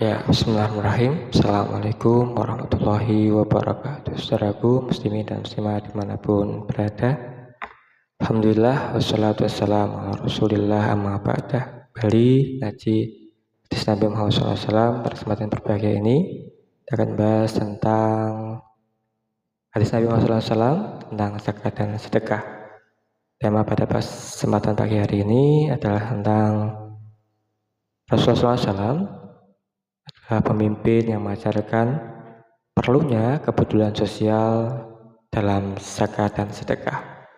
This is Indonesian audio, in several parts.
Ya, bismillahirrahmanirrahim. Assalamualaikum warahmatullahi wabarakatuh. Saudaraku, muslimin dan muslimat dimanapun berada. Alhamdulillah, wassalatu wassalamu ala rasulillah amma ba'dah. Kembali ngaji hadis Nabi Muhammad SAW. Pada kesempatan berbahagia ini kita akan bahas tentang hadis Nabi Muhammad SAW tentang zakat dan sedekah. Tema pada kesempatan pagi hari ini adalah tentang Rasulullah SAW pemimpin yang mengajarkan perlunya kepedulian sosial dalam zakat dan sedekah.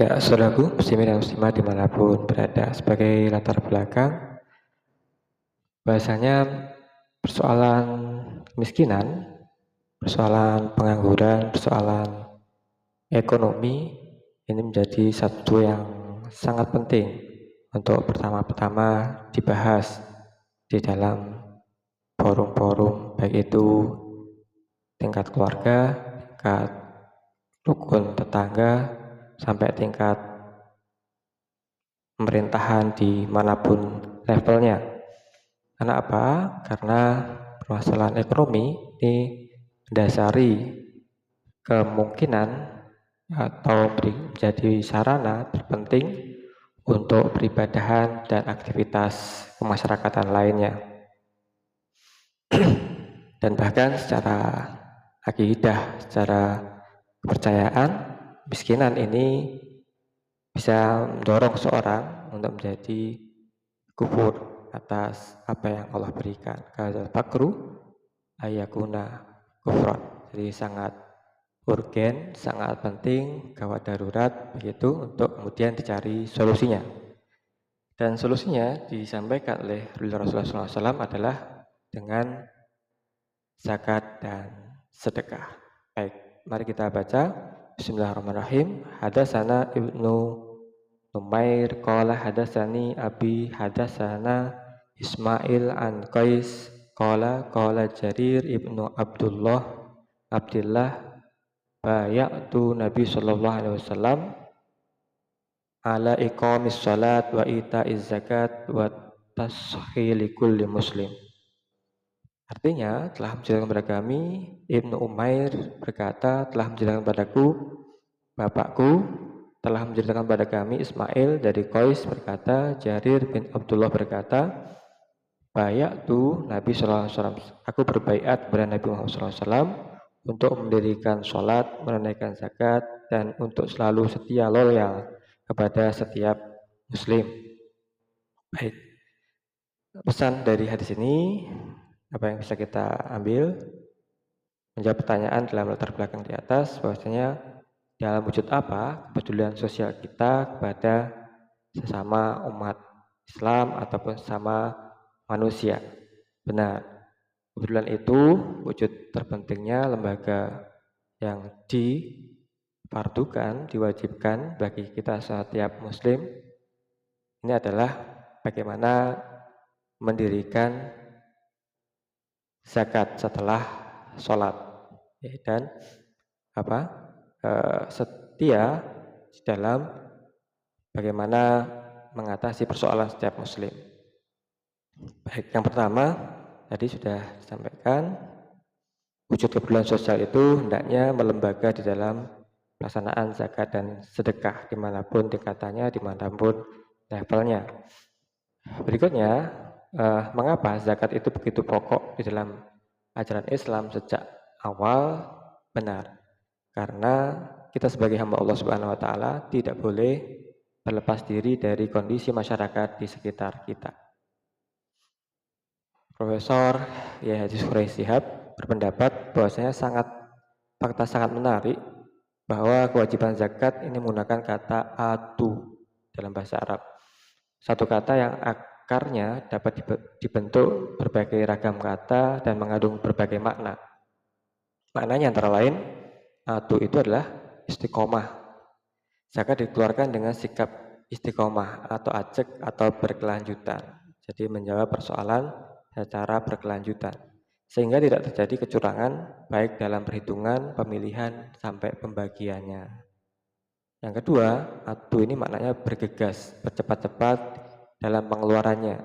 Ya, saudaraku, muslimin dan muslimat dimanapun berada, sebagai latar belakang, bahasanya persoalan kemiskinan, persoalan pengangguran, persoalan ekonomi ini menjadi satu yang sangat penting untuk pertama-tama dibahas di dalam forum-forum, baik itu tingkat keluarga, tingkat rukun tetangga, sampai tingkat pemerintahan dimanapun levelnya. Karena apa? Karena permasalahan ekonomi ini mendasari kemungkinan atau menjadi sarana terpenting untuk peribadahan dan aktivitas kemasyarakatan lainnya. Dan bahkan secara akidah, secara kepercayaan, miskinan ini bisa mendorong seorang untuk menjadi kufur atas apa yang Allah berikan. Kadzal fakru ayakuna kufron. Jadi sangat urgen, sangat penting, gawat darurat begitu untuk kemudian dicari solusinya. Dan solusinya disampaikan oleh Rasulullah SAW adalah dengan zakat dan sedekah. Baik, mari kita baca. Bismillahirrahmanirrahim. Hadatsana Ibnu Numair qala hadatsani Abi hadatsana Ismail an Qais qala Jarir Ibnu Abdullah bayatu Nabi sallallahu alaihi wasallam ala iqamis salat wa ita'iz zakat wa tashili kulli muslim. Artinya, telah menjelaskan kepada kami, Ibnu Umair berkata, telah menjelaskan padaku, bapakku, telah menjelaskan pada kami, Ismail dari Qais berkata, Jarir bin Abdullah berkata, bayatu Nabi SAW, aku berbaiat kepada Nabi Muhammad SAW untuk mendirikan sholat, menunaikan zakat, dan untuk selalu setia loyal kepada setiap muslim. Baik, pesan dari hadis ini, apa yang bisa kita ambil? Menjawab pertanyaan dalam latar belakang di atas, bahwasanya dalam wujud apa kepedulian sosial kita kepada sesama umat Islam ataupun sesama manusia. Benar, kepedulian itu wujud terpentingnya lembaga yang difardukan, diwajibkan bagi kita setiap muslim. Ini adalah bagaimana mendirikan zakat setelah sholat, dan setia di dalam bagaimana mengatasi persoalan setiap muslim. Baik, yang pertama tadi sudah disampaikan, wujud kepedulian sosial itu hendaknya melembaga di dalam pelaksanaan zakat dan sedekah dimanapun tingkatannya, dimanapun levelnya. Berikutnya, mengapa zakat itu begitu pokok di dalam ajaran Islam sejak awal? Benar, karena kita sebagai hamba Allah Subhanahu wa taala tidak boleh berlepas diri dari kondisi masyarakat di sekitar kita. Profesor Yahya Zuhri Shihab berpendapat bahwasanya fakta sangat menarik bahwa kewajiban zakat ini menggunakan kata atu dalam bahasa Arab. Satu kata yang akarnya dapat dibentuk berbagai ragam kata dan mengandung berbagai makna. Maknanya antara lain, atu itu adalah istiqomah. Zakat dikeluarkan dengan sikap istiqomah atau ajek atau berkelanjutan. Jadi menjawab persoalan secara berkelanjutan. Sehingga tidak terjadi kecurangan baik dalam perhitungan, pemilihan, sampai pembagiannya. Yang kedua, atu ini maknanya bergegas, bercepat-cepat dalam pengeluarannya.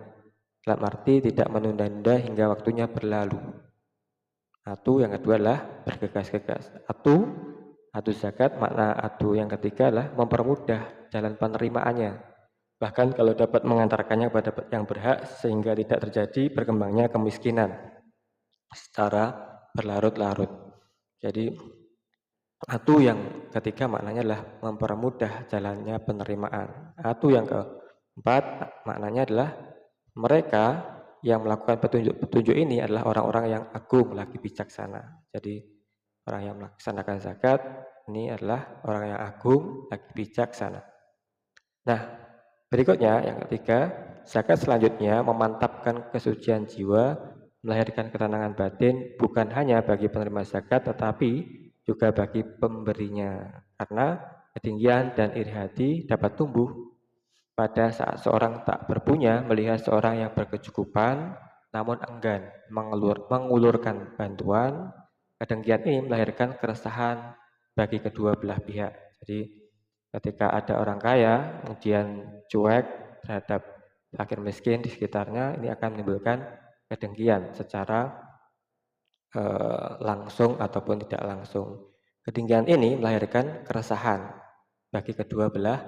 dalam arti tidak menunda-nunda hingga waktunya berlalu. Atu yang kedua adalah bergegas-gegas. Atu zakat, makna atu yang ketiga adalah mempermudah jalan penerimaannya. Bahkan kalau dapat mengantarkannya kepada yang berhak sehingga tidak terjadi berkembangnya kemiskinan secara berlarut-larut. Jadi atu yang ketiga maknanya adalah mempermudah jalannya penerimaan. Atu yang keempat maknanya adalah mereka yang melakukan petunjuk-petunjuk ini adalah orang-orang yang agung lagi bijaksana. Jadi orang yang melaksanakan zakat ini adalah orang yang agung lagi bijaksana. Nah, berikutnya yang ketiga, zakat selanjutnya memantapkan kesucian jiwa, melahirkan ketenangan batin bukan hanya bagi penerima zakat tetapi juga bagi pemberinya. Karena ketinggian dan iri hati dapat tumbuh pada saat seorang tak berpunya melihat seorang yang berkecukupan namun enggan mengulurkan bantuan. Kedengkian ini melahirkan keresahan bagi kedua belah pihak. Jadi ketika ada orang kaya kemudian cuek terhadap fakir miskin di sekitarnya, ini akan menimbulkan kedengkian secara langsung ataupun tidak langsung. Kedengkian ini melahirkan keresahan bagi kedua belah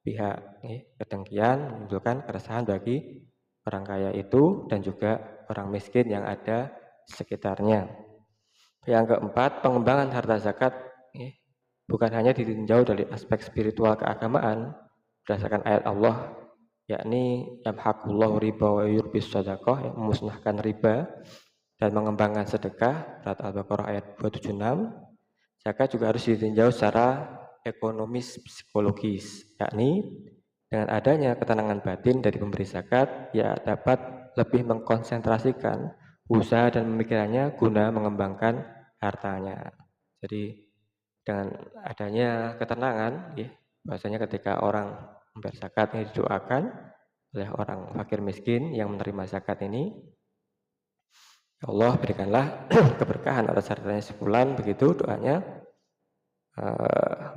pihak. Kedengkian menimbulkan keresahan bagi orang kaya itu dan juga orang miskin yang ada di sekitarnya. Yang keempat, pengembangan harta zakat bukan hanya ditinjau dari aspek spiritual keagamaan berdasarkan ayat Allah, yakni yamhaqullahu riba wa yurbis shadaqah, yang memusnahkan riba dan mengembangkan sedekah, surat Al-Baqarah ayat 276. Zakat juga harus ditinjau secara ekonomis psikologis, yakni dengan adanya ketenangan batin dari pemberi zakat, ia dapat lebih mengkonsentrasikan usaha dan pemikirannya guna mengembangkan hartanya. Jadi dengan adanya ketenangan, bahwasanya ketika orang membayar zakat ini didoakan oleh orang fakir miskin yang menerima zakat ini, ya Allah berikanlah keberkahan atas hartanya sebulan, begitu doanya.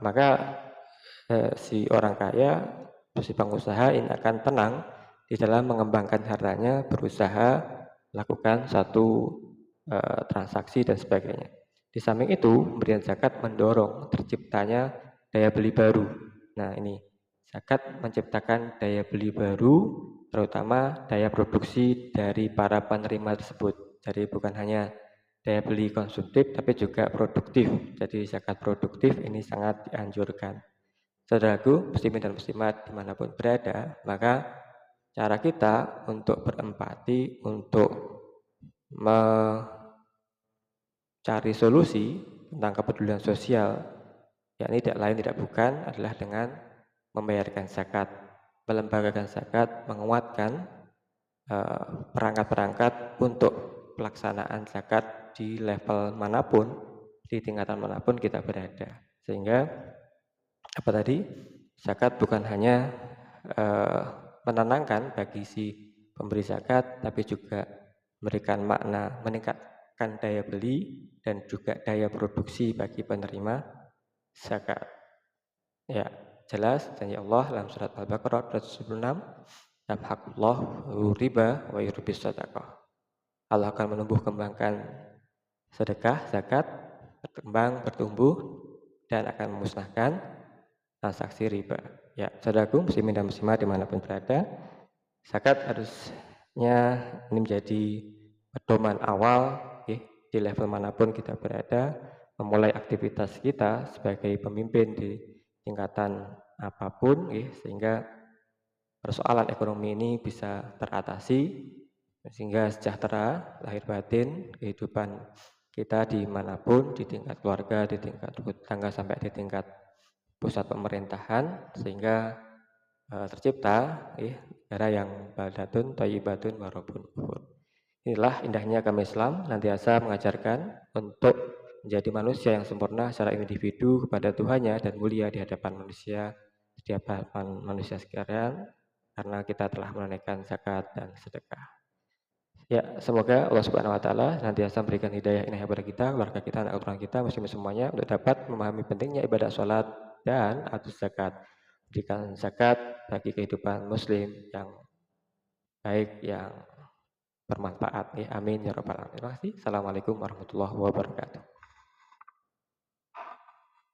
Maka si orang kaya, si pengusaha ini akan tenang di dalam mengembangkan hartanya, berusaha melakukan satu transaksi dan sebagainya. Di samping itu, pemberian zakat mendorong terciptanya daya beli baru. Nah, ini zakat menciptakan daya beli baru, terutama daya produksi dari para penerima tersebut. Jadi bukan hanya daya beli konsumtif, tapi juga produktif. Jadi zakat produktif ini sangat dianjurkan. Saudaraku, muslimin dan muslimat dimanapun berada, maka cara kita untuk berempati, untuk mencari solusi tentang kepedulian sosial, yakni tidak lain tidak bukan adalah dengan membayarkan zakat, melembagakan zakat, menguatkan perangkat-perangkat untuk pelaksanaan zakat di level manapun, di tingkatan manapun kita berada. Sehingga apa tadi? Zakat bukan hanya menenangkan bagi si pemberi zakat, tapi juga memberikan makna meningkatkan daya beli dan juga daya produksi bagi penerima zakat. Ya, jelas janji Allah dalam surat Al-Baqarah 276, yamhaqullahu riba wa yurbis shadaqah. Allah akan menumbuh kembangkan sedekah, zakat, berkembang, bertumbuh, dan akan memusnahkan transaksi riba. Ya, saudaraku, muslimin dan muslimat dimanapun berada, zakat harusnya ini menjadi pedoman awal di level manapun kita berada, memulai aktivitas kita sebagai pemimpin di tingkatan apapun, sehingga persoalan ekonomi ini bisa teratasi, sehingga sejahtera lahir batin kehidupan kita dimanapun, di tingkat keluarga, di tingkat tetangga, sampai di tingkat pusat pemerintahan, sehingga tercipta negara yang baldatun thayyibatun wa rabbun ghafur. Inilah indahnya agama Islam, nantiasa mengajarkan untuk menjadi manusia yang sempurna secara individu kepada Tuhannya dan mulia di hadapan manusia, di hadapan manusia sekalian, karena kita telah menunaikan zakat dan sedekah. Ya, semoga Allah Subhanahu wa taala nantiasa memberikan hidayah inayah kepada kita, keluarga kita, anak keturunan kita, muslimin semuanya untuk dapat memahami pentingnya ibadah salat dan atau zakat. Berikan zakat bagi kehidupan muslim yang baik, yang bermanfaat. Ya, amin ya rabbal alamin. Terima kasih. Assalamualaikum warahmatullahi wabarakatuh.